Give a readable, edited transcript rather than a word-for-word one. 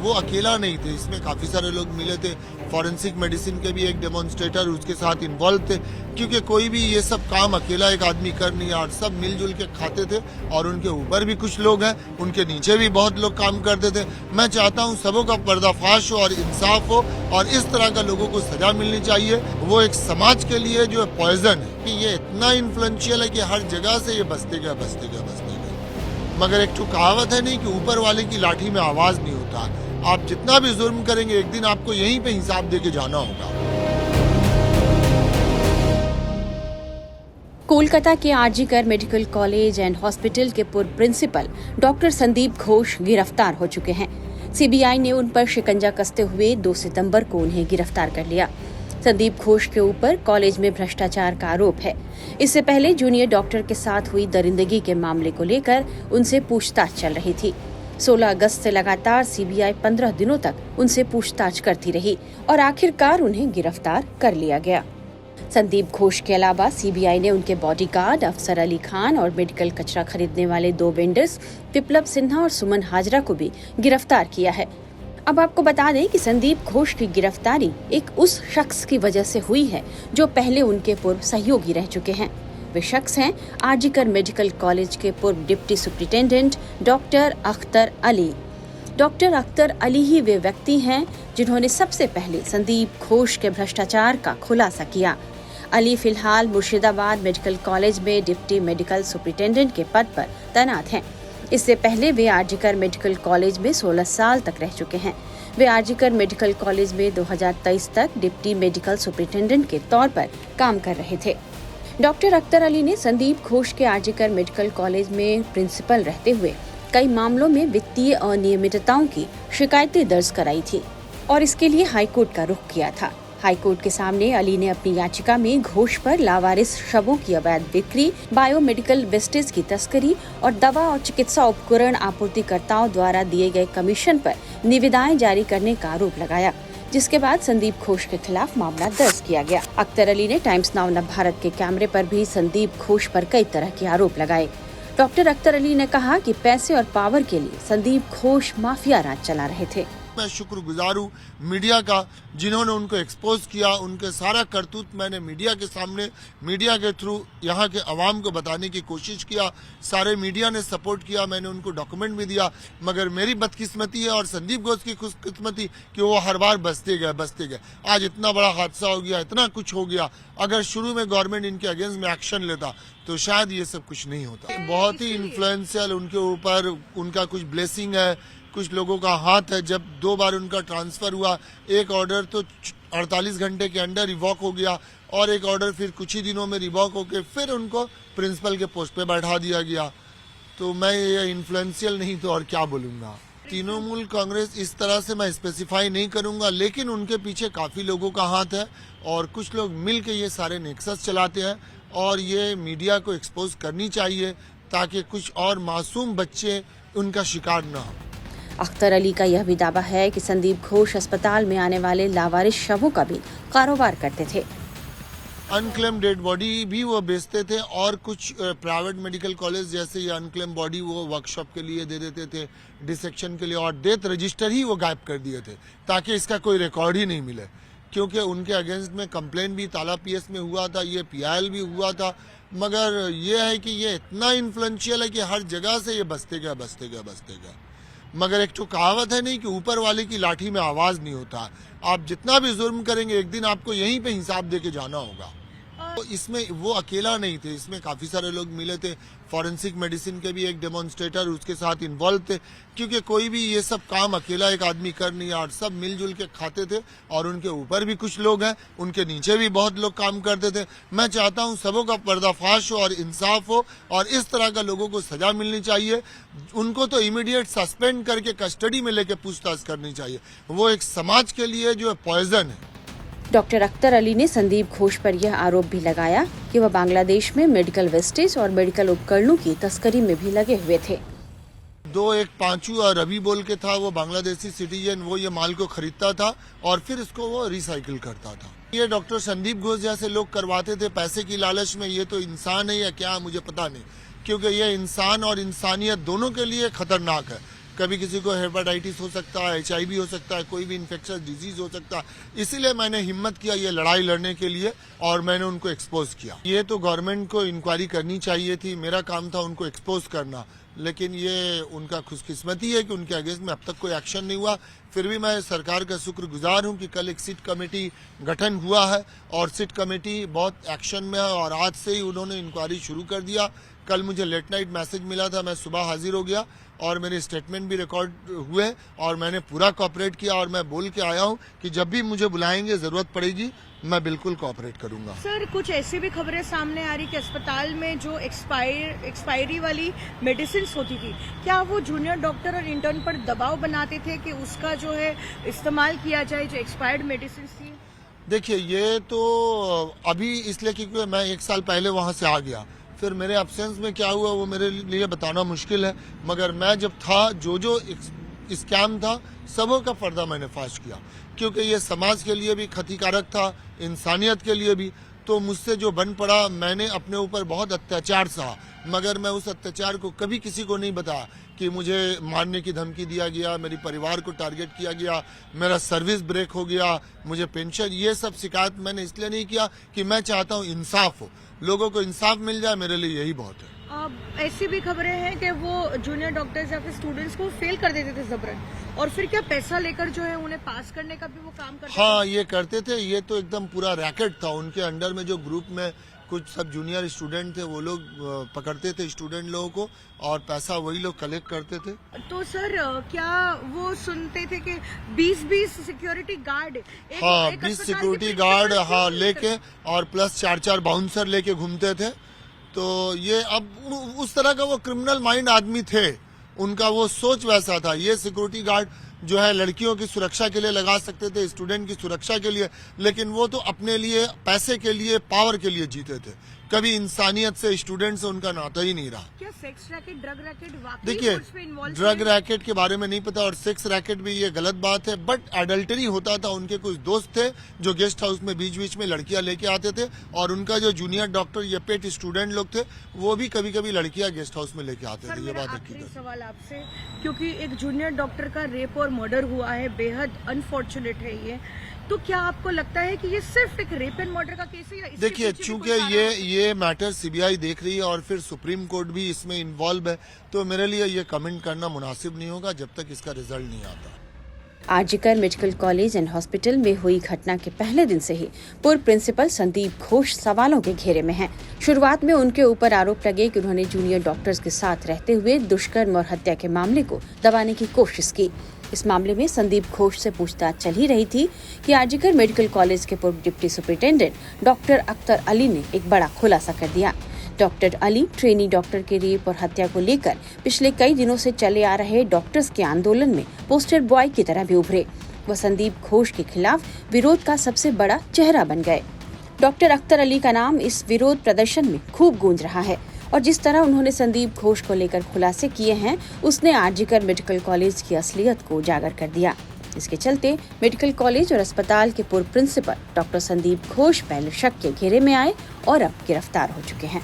वो अकेला नहीं थे, इसमें काफी सारे लोग मिले थे। फॉरेंसिक मेडिसिन के भी एक डेमोन्स्ट्रेटर उसके साथ इन्वॉल्व थे, क्योंकि कोई भी ये सब काम अकेला एक आदमी कर नहीं, और सब मिलजुल के खाते थे। और उनके ऊपर भी कुछ लोग हैं, उनके नीचे भी बहुत लोग काम करते थे। मैं चाहता हूँ सबों का पर्दाफाश हो और इंसाफ हो, और इस तरह का लोगों को सजा मिलनी चाहिए। वो एक समाज के लिए जो पॉइजन है कि ये इतना इन्फ्लुएंशियल है कि हर जगह से ये बसते गया। मगर एक तो कहावत है नहीं कि ऊपर वाले की लाठी में आवाज नहीं होता। आप जितना भी जुर्म करेंगे, एक दिन आपको यहीं पे हिसाब दे के जाना होगा। कोलकाता के RG Kar medical college and hospital के पूर्व प्रिंसिपल डॉक्टर संदीप घोष गिरफ्तार हो चुके हैं। सीबीआई ने उन पर शिकंजा कसते हुए 2 सितंबर को उन्हें गिरफ्तार कर लिया। संदीप घोष के ऊपर कॉलेज में भ्रष्टाचार का आरोप है। इससे पहले जूनियर डॉक्टर के साथ हुई दरिंदगी के मामले को लेकर उनसे पूछताछ चल रही थी। 16 अगस्त से लगातार सीबीआई 15 दिनों तक उनसे पूछताछ करती रही और आखिरकार उन्हें गिरफ्तार कर लिया गया। संदीप घोष के अलावा सीबीआई ने उनके बॉडीगार्ड अफसर अली खान और मेडिकल कचरा खरीदने वाले 2 वेंडर्स विप्लव सिन्हा और सुमन हाजरा को भी गिरफ्तार किया है। अब आपको बता दें कि संदीप घोष की गिरफ्तारी एक उस शख्स की वजह से हुई है जो पहले उनके पूर्व सहयोगी रह चुके हैं। वे शख्स हैं आरजीकर मेडिकल कॉलेज के पूर्व deputy superintendent doctor Akhtar Ali. Doctor Akhtar Ali ही वे व्यक्ति हैं जिन्होंने सबसे पहले संदीप घोष के भ्रष्टाचार का खुलासा किया। अली फिलहाल मुर्शिदाबाद मेडिकल कॉलेज में डिप्टी मेडिकल सुप्रिंटेंडेंट के पद पर तैनात हैं। इससे पहले वे आरजीकर मेडिकल कॉलेज में 16 साल तक रह चुके हैं। वे आरजीकर मेडिकल कॉलेज में 2023 तक डिप्टी मेडिकल सुप्रिंटेंडेंट के तौर पर काम कर रहे थे। डॉक्टर अख्तर अली ने संदीप घोष के आरजीकर मेडिकल कॉलेज में प्रिंसिपल रहते हुए कई मामलों में वित्तीय अनियमितताओं की शिकायतें दर्ज कराई थी और इसके लिए हाईकोर्ट का रुख किया था। हाईकोर्ट के सामने अली ने अपनी याचिका में घोष पर लावारिस शवों की अवैध बिक्री, बायोमेडिकल वेस्टेज की तस्करी और दवा और चिकित्सा उपकरण आपूर्तिकर्ताओं द्वारा दिए गए कमीशन पर निविदाएं जारी करने का आरोप लगाया, जिसके बाद संदीप घोष के खिलाफ मामला दर्ज किया गया। अख्तर अली ने टाइम्स नाउ नवभारत के कैमरे पर भी संदीप घोष पर कई तरह के आरोप लगाए। डॉक्टर अख्तर अली ने कहा कि पैसे और पावर के लिए संदीप घोष माफिया राज चला रहे थे। मैं शुक्रगुजार हूँ मीडिया का, जिन्होंने उनको एक्सपोज किया। उनके सारा करतूत मैंने मीडिया के सामने, मीडिया के थ्रू यहाँ के अवाम को बताने की कोशिश किया। सारे मीडिया ने सपोर्ट किया, मैंने उनको डॉक्यूमेंट भी दिया। मगर मेरी बदकिस्मती है और संदीप घोष की खुशकिस्मती कि वो हर बार बसते गए। आज इतना बड़ा हादसा हो गया, इतना कुछ हो गया। अगर शुरू में गवर्नमेंट इनके अगेंस्ट में एक्शन लेता तो शायद ये सब कुछ नहीं होता। बहुत ही इन्फ्लुएंशियल, उनके ऊपर उनका कुछ ब्लेसिंग है, कुछ लोगों का हाथ है। जब 2 बार उनका ट्रांसफर हुआ, एक ऑर्डर तो 48 घंटे के अंदर रिवॉक हो गया और एक ऑर्डर फिर कुछ ही दिनों में रिवॉक होकर फिर उनको प्रिंसिपल के पोस्ट पे बैठा दिया गया। तो मैं ये इन्फ्लुएंशियल नहीं तो और क्या बोलूँगा। तृणमूल कांग्रेस इस तरह से मैं स्पेसिफाई नहीं करूँगा, लेकिन उनके पीछे काफ़ी लोगों का हाथ है और कुछ लोग मिल के ये सारे नेक्सस चलाते हैं और ये मीडिया को एक्सपोज करनी चाहिए ताकि कुछ और मासूम बच्चे उनका शिकार न हो। अख्तर अली का यह भी दावा है कि संदीप घोष अस्पताल में आने वाले लावारिस शवों का भी कारोबार करते थे। अनक्लेम डेड बॉडी भी वो बेचते थे और कुछ प्राइवेट मेडिकल कॉलेज जैसे ये अनक्लेम बॉडी वो वर्कशॉप के लिए दे देते थे, डिसेक्शन के लिए, और डेथ रजिस्टर ही वो गायब कर दिए थे ताकि इसका कोई रिकॉर्ड ही नहीं मिले। क्योंकि उनके अगेंस्ट में कंप्लेंट भी ताला पीएस में हुआ था, ये पीआईएल भी हुआ था। मगर ये है कि ये इतना इन्फ्लुएंशियल है कि हर जगह से ये बसते गया। मगर एक तो कहावत है नहीं कि ऊपर वाले की लाठी में आवाज नहीं होता। आप जितना भी जुर्म करेंगे, एक दिन आपको यहीं पे हिसाब दे के जाना होगा। तो इसमें वो अकेला नहीं थे, इसमें काफी सारे लोग मिले थे। फॉरेंसिक मेडिसिन के भी एक डेमोन्स्ट्रेटर उसके साथ इन्वॉल्व थे, क्योंकि कोई भी ये सब काम अकेला एक आदमी कर नहीं, और सब मिलजुल के खाते थे। और उनके ऊपर भी कुछ लोग हैं, उनके नीचे भी बहुत लोग काम करते थे। मैं चाहता हूँ सबों का पर्दाफाश हो और इंसाफ हो, और इस तरह का लोगों को सजा मिलनी चाहिए। उनको तो इमीडिएट सस्पेंड करके कस्टडी में लेके पूछताछ करनी चाहिए। वो एक समाज के लिए जो पॉइजन है। डॉक्टर अख्तर अली ने संदीप घोष पर यह आरोप भी लगाया कि वह बांग्लादेश में मेडिकल वेस्टेज और मेडिकल उपकरणों की तस्करी में भी लगे हुए थे। एक पांचू और रवि बोल के था, वो बांग्लादेशी सिटीजन, वो ये माल को खरीदता था और फिर इसको वो रिसाइकिल करता था। ये डॉक्टर संदीप घोष जैसे लोग करवाते थे पैसे की लालच में। ये तो इंसान है या क्या, मुझे पता नहीं, क्योंकि ये इंसान और इंसानियत दोनों के लिए खतरनाक है। कभी किसी को हेपेटाइटिस हो सकता है, HIV हो सकता है, कोई भी इन्फेक्शस डिजीज हो सकता है। इसीलिए मैंने हिम्मत किया ये लड़ाई लड़ने के लिए और मैंने उनको एक्सपोज किया। ये तो गवर्नमेंट को इंक्वायरी करनी चाहिए थी, मेरा काम था उनको एक्सपोज करना, लेकिन ये उनका खुशकिस्मती है कि उनके अगेंस्ट में अब तक कोई एक्शन नहीं हुआ। फिर भी मैं सरकार का शुक्रगुजार हूं कि कल एक सिट कमेटी गठन हुआ है और सिट कमेटी बहुत एक्शन में है और आज से ही उन्होंने इंक्वायरी शुरू कर दिया। कल मुझे लेट नाइट मैसेज मिला था, मैं सुबह हाजिर हो गया और मेरे स्टेटमेंट भी रिकॉर्ड हुए और मैंने पूरा कोऑपरेट किया और मैं बोल के आया हूं कि जब भी मुझे बुलाएंगे, जरूरत पड़ेगी, मैं बिल्कुल कोऑपरेट करूंगा। सर, कुछ ऐसी भी खबरें सामने आ रही कि अस्पताल में जो एक्सपायरी वाली मेडिसिन होती थी, क्या वो जूनियर डॉक्टर और इंटर्न पर दबाव बनाते थे कि उसका जो है इस्तेमाल किया जाए, जो एक्सपायर्ड मेडिसिन थी? देखिए, ये तो अभी इसलिए क्योंकि मैं 1 साल पहले वहां से आ गया, फिर मेरे एब्सेंस में क्या हुआ वो मेरे लिए बताना मुश्किल है, मगर मैं जब था जो स्कैम था सबों का पर्दा मैंने फाश किया, क्योंकि ये समाज के लिए भी क्षतिकारक था, इंसानियत के लिए भी। तो मुझसे जो बन पड़ा, मैंने अपने ऊपर बहुत अत्याचार सहा, मगर मैं उस अत्याचार को कभी किसी को नहीं बताया कि मुझे मारने की धमकी दिया गया, मेरे परिवार को टारगेट किया गया, मेरा सर्विस ब्रेक हो गया, मुझे पेंशन, ये सब शिकायत मैंने इसलिए नहीं किया कि मैं चाहता हूँ इंसाफ हो, लोगों को इंसाफ मिल जाए, मेरे लिए यही बहुत है। ऐसी भी खबरें हैं कि वो जूनियर डॉक्टर्स या फिर स्टूडेंट्स को फेल कर देते थे जबरन, और फिर क्या पैसा लेकर जो है उन्हें पास करने का भी वो काम करते थे? हाँ, ये करते थे। ये तो एकदम पूरा रैकेट था। उनके अंडर में जो ग्रुप में कुछ सब जूनियर स्टूडेंट थे, वो लोग पकड़ते थे स्टूडेंट लोगों को और पैसा वही लोग कलेक्ट करते थे। तो सर, क्या वो सुनते थे कि 20-20 सिक्योरिटी गार्ड, हाँ, 20 सिक्योरिटी गार्ड, हाँ, लेके और प्लस 4-4 बाउंसर लेके घूमते थे। तो ये अब उस तरह का वो क्रिमिनल माइंड आदमी थे, उनका वो सोच वैसा था। ये सिक्योरिटी गार्ड जो है लड़कियों की सुरक्षा के लिए लगा सकते थे, स्टूडेंट की सुरक्षा के लिए, लेकिन वो तो अपने लिए, पैसे के लिए, पावर के लिए जीते थे। कभी इंसानियत से, स्टूडेंट से उनका नाता ही नहीं रहा। क्या सेक्स रैकेट, ड्रग रैकेट वाकई देखिए, फोर्स पे इन्वॉल्व ड्रग रैकेट के बारे में नहीं पता और सेक्स रैकेट भी ये गलत बात है, बट एडल्टरी होता था। उनके कुछ दोस्त थे जो गेस्ट हाउस में बीच बीच में लड़कियां लेके आते थे और उनका जो जूनियर डॉक्टर या पेट स्टूडेंट लोग थे, वो भी कभी कभी लड़कियां गेस्ट हाउस में लेके आते थे। ये बात आखिरी सवाल आपसे, क्योंकि एक जूनियर डॉक्टर का रेप और मर्डर हुआ है, बेहद अनफॉर्चुनेट है ये, तो क्या आपको लगता है कि ये सिर्फ एक रेप एंड मर्डर का केस है या इसके देखिए, पीछे भी चूंकि कोई कारण ये मैटर सीबीआई देख रही है और फिर सुप्रीम कोर्ट भी इसमें इन्वॉल्व है, तो मेरे लिए ये कमेंट करना मुनासिब नहीं होगा जब तक इसका रिजल्ट नहीं आता। RG Kar medical college and hospital में हुई घटना के पहले दिन से ही पूर्व प्रिंसिपल संदीप घोष सवालों के घेरे में हैं। शुरुआत में उनके ऊपर आरोप लगे कि उन्होंने जूनियर डॉक्टर्स के साथ रहते हुए दुष्कर्म और हत्या के मामले को दबाने की कोशिश की। इस मामले में संदीप घोष से पूछताछ चल ही रही थी कि आरजीकर मेडिकल कॉलेज के पूर्व deputy superintendent doctor Akhtar Ali ने एक बड़ा खुलासा कर दिया। डॉक्टर अली ट्रेनी डॉक्टर के रेप और हत्या को लेकर पिछले कई दिनों से चले आ रहे डॉक्टर्स के आंदोलन में पोस्टर बॉय की तरह भी उभरे। वह संदीप घोष के खिलाफ विरोध का सबसे बड़ा चेहरा बन गए। डॉक्टर अख्तर अली का नाम इस विरोध प्रदर्शन में खूब गूंज रहा है और जिस तरह उन्होंने संदीप घोष को लेकर खुलासे किए हैं, उसने आरजीकर मेडिकल कॉलेज की असलियत को उजागर कर दिया। इसके चलते मेडिकल कॉलेज और अस्पताल के पूर्व प्रिंसिपल डॉक्टर संदीप घोष पहले शक के घेरे में आए और अब गिरफ्तार हो चुके हैं।